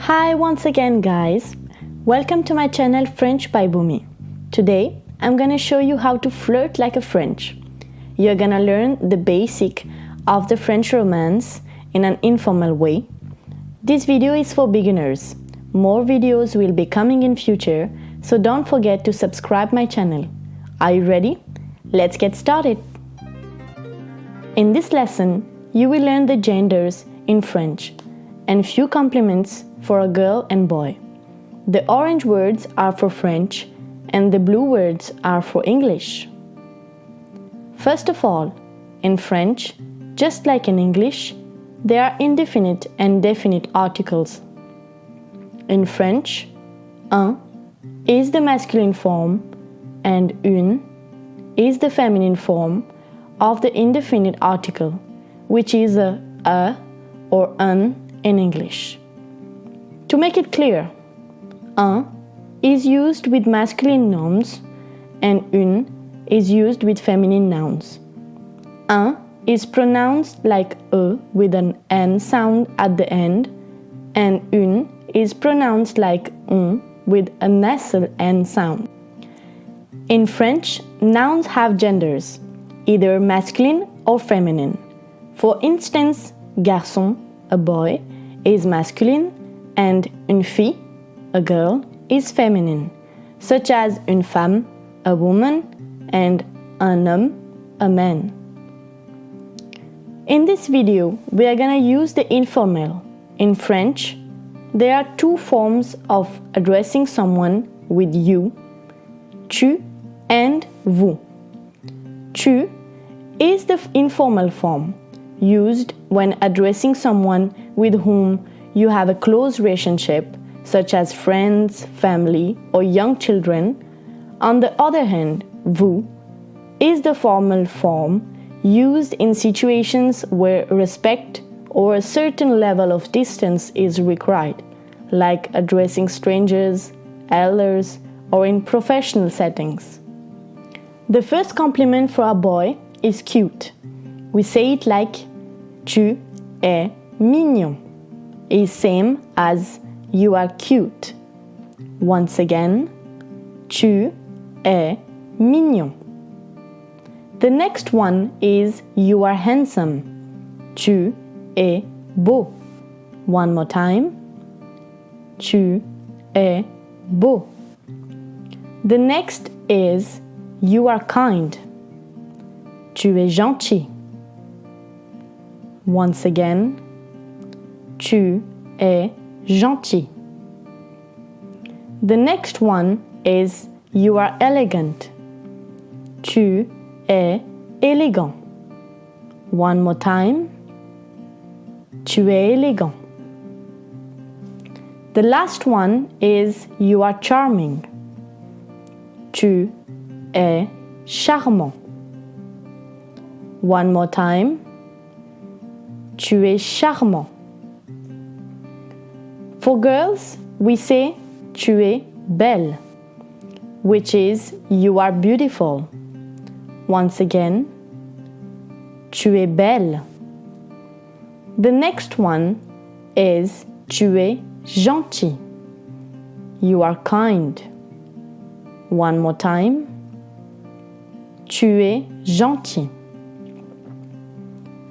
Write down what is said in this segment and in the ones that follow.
Hi once again guys, welcome to my channel French by Bhoomi. Today I'm gonna show you how to flirt like a French. You're gonna learn the basic of the French romance in an informal way. This video is for beginners. More videos will be coming in future, so don't forget to subscribe my channel. Are you ready? Let's get started. In this lesson, you will learn the genders in French and few compliments for a girl and boy. The orange words are for French and the blue words are for English. First of all, in French, just like in English, there are indefinite and definite articles. In French, un is the masculine form and une is the feminine form of the indefinite article, which is a or un in English. To make it clear, un is used with masculine nouns and une is used with feminine nouns. Un is pronounced like e with an n sound at the end, and une is pronounced like un with a nasal n sound. In French, nouns have genders, either masculine or feminine. For instance, garçon, a boy, is masculine, and une fille, a girl, is feminine, such as une femme, a woman, and un homme, a man. In this video, we are gonna use the informal. In French, there are two forms of addressing someone with you, tu and vous. Tu is the informal form, used when addressing someone with whom you have a close relationship, such as friends, family, or young children. On the other hand, vous is the formal form used in situations where respect or a certain level of distance is required, like addressing strangers, elders, or in professional settings. The first compliment for a boy is cute. We say it like tu es mignon, is same as you are cute. Once again, tu es mignon. The next one is you are handsome. Tu es beau. One more time. Tu es beau. The next is you are kind. Tu es gentil. Once again, tu es gentil. The next one is you are elegant. Tu es élégant. One more time. Tu es élégant. The last one is you are charming. Tu es charmant. One more time. Tu es charmant. For girls, we say tu es belle, which is you are beautiful. Once again, tu es belle. The next one is tu es gentil. You are kind. One more time. Tu es gentil.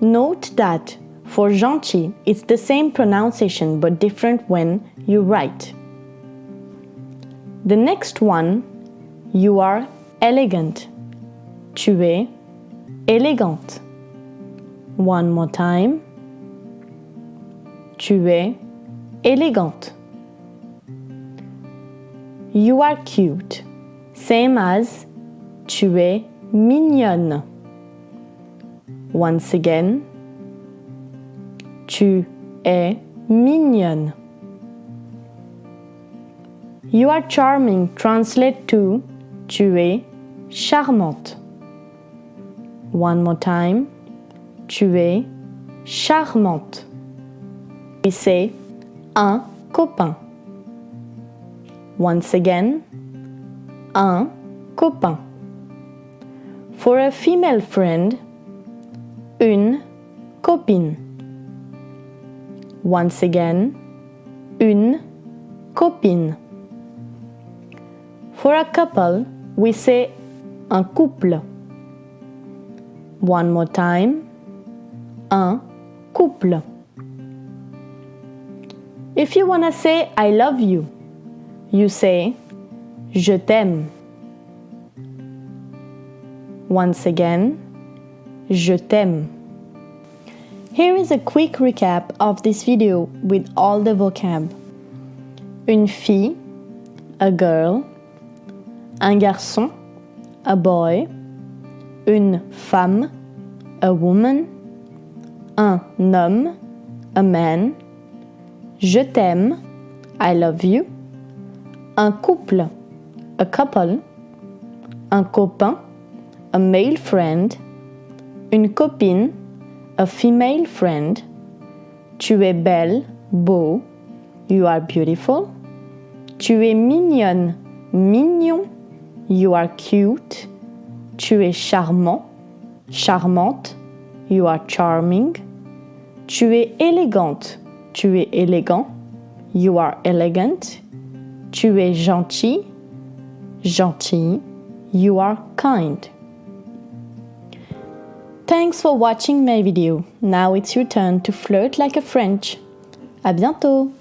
Note that for gentil, it's the same pronunciation but different when you write. The next one, you are elegant. Tu es élégante. One more time. Tu es élégante. You are cute. Same as tu es mignonne. Once again. Tu es mignonne. You are charming translate to tu es charmante. One more time. Tu es charmante. We say un copain. Once again. Un copain. For a female friend, une copine. Once again, une copine. For a couple, we say un couple. One more time, un couple. If you want to say I love you, you say je t'aime. Once again, je t'aime. Here is a quick recap of this video with all the vocab. Une fille, a girl. Un garçon, a boy. Une femme, a woman. Un homme, a man. Je t'aime, I love you. Un couple, a couple. Un copain, a male friend. Une copine, a female friend. Tu es belle, beau. You are beautiful. Tu es mignonne, mignon. You are cute. Tu es charmant, charmante. You are charming. Tu es élégante. Tu es élégant. You are elegant. Tu es gentil, gentille. You are kind. Thanks for watching my video. Now it's your turn to flirt like a French. À bientôt!